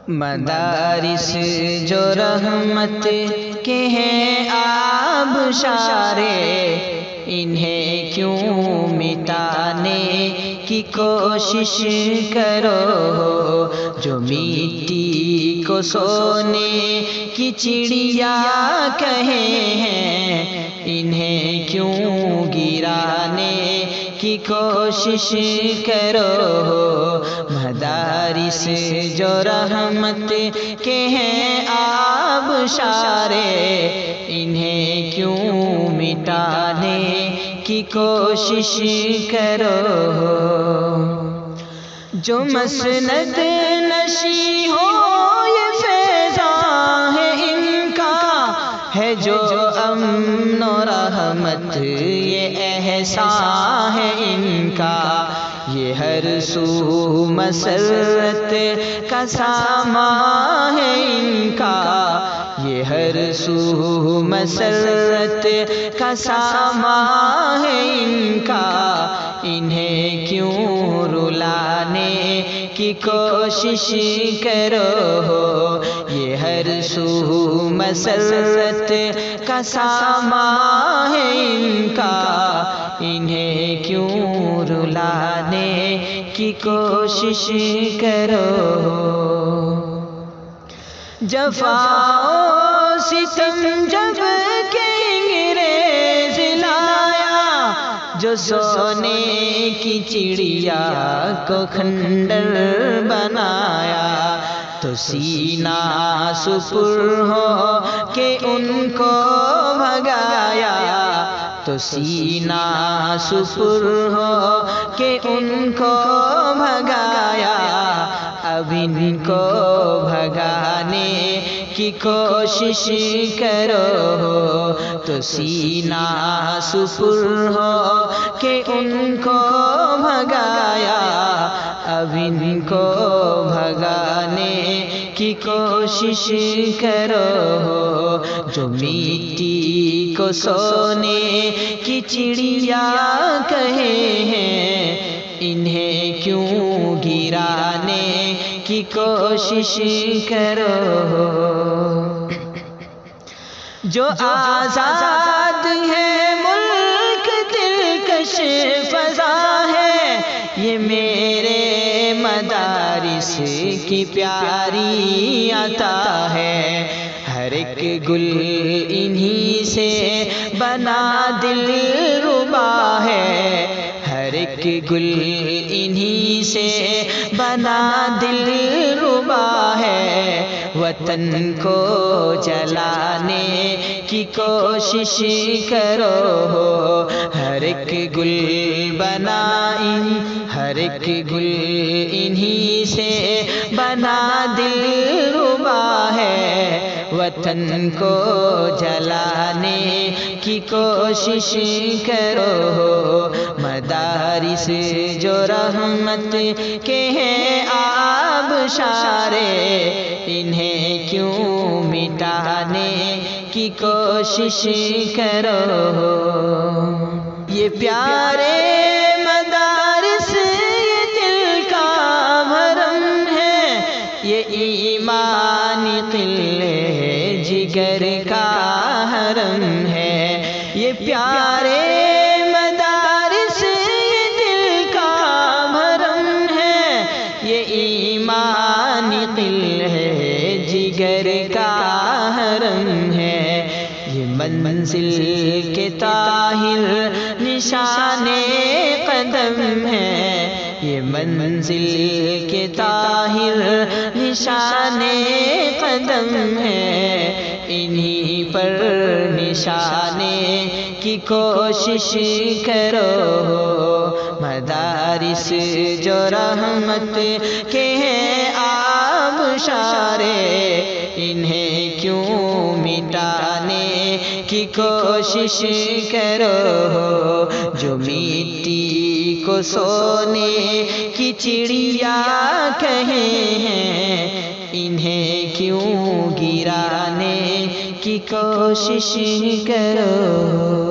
مدارس جو رحمت کے ہیں آبشارے، انہیں کیوں مٹانے کی کوشش کرو؟ جو مٹی کو سونے کی چڑیا کہیں ہیں، انہیں کیوں گرانے کی کوشش کرو؟ مدارس جو رحمت کے ہیں آبشارے، انہیں کیوں مٹانے کی کوشش کرو؟ جو مسند نشی ہو یہ فیضاں ہے ان کا، ہے جو امن و رحمت یہ احسان ہے ان کا، یہ ہر سو مسرت کا سامان ہے ان کا، یہ ہر سو مسرت کا سامان ہے ان کا، انہیں کیوں رلانے کی کوشش کرو؟ یہ ہر سو مسرت کا سامان ہے ان کا، انہیں کیوں رلانے کی کوشش کرو؟ جفا و ستم جب کہ انگریز لایا، جو سونے کی چڑیا کو کھنڈر بنایا، تو سینہ سپر ہو کہ ان کو بھگایا، تو سینہ سپر ہو کہ ان کو بھگایا، اب ان کو بھگانے کی کوشش کرو؟ تو سینہ سپر ہو کہ ان کو بھگایا، اب ان کو بھگانے کی کوشش کرو؟ جو مٹی کو سونے کی چڑیا کہیں ہیں، انہیں کیوں گرانے کی کوشش کرو؟ جو آزاد ہے ملک دلکش فضا ہے، یہ میرے مدارس کی پیاری عطا ہے، ہر ایک گل انہی سے بنا دل ربا ہے، ہر ایک گل انہی سے بنا دل ربا ہے، وطن کو جلانے کی کوشش کرو؟ ہر ایک گل ہر ایک گل انہی سے بنا دل ربا ہے، وطن کو جلانے کی کوشش کرو؟ مدارس جو رحمت کے ہیں آبشارے، انہیں کیوں مٹانے کی کوشش کرو؟ یہ پیارے مدارس یہ دل کا بھرم ہے، یہ ایمانی قلعے جگر کا حرم ہے، یہ پیارے مدارس یہ دل کا بھرم ہے، یہ ایمانی قلعے جگر کا حرم ہے، یہ منزل کے طاہر نشان قدم ہے، یہ منزل کے طاہر نشان قدم ہے، انہی پر نشانے کی کوشش کرو؟ مدارس جو رحمت کے ہیں آبشارے، انہیں کیوں مٹانے کی کوشش کرو؟ جو مٹی کو سونے کی چڑیا کہیں ہیں، انہیں کیوں گرانے کی کوشش کرو؟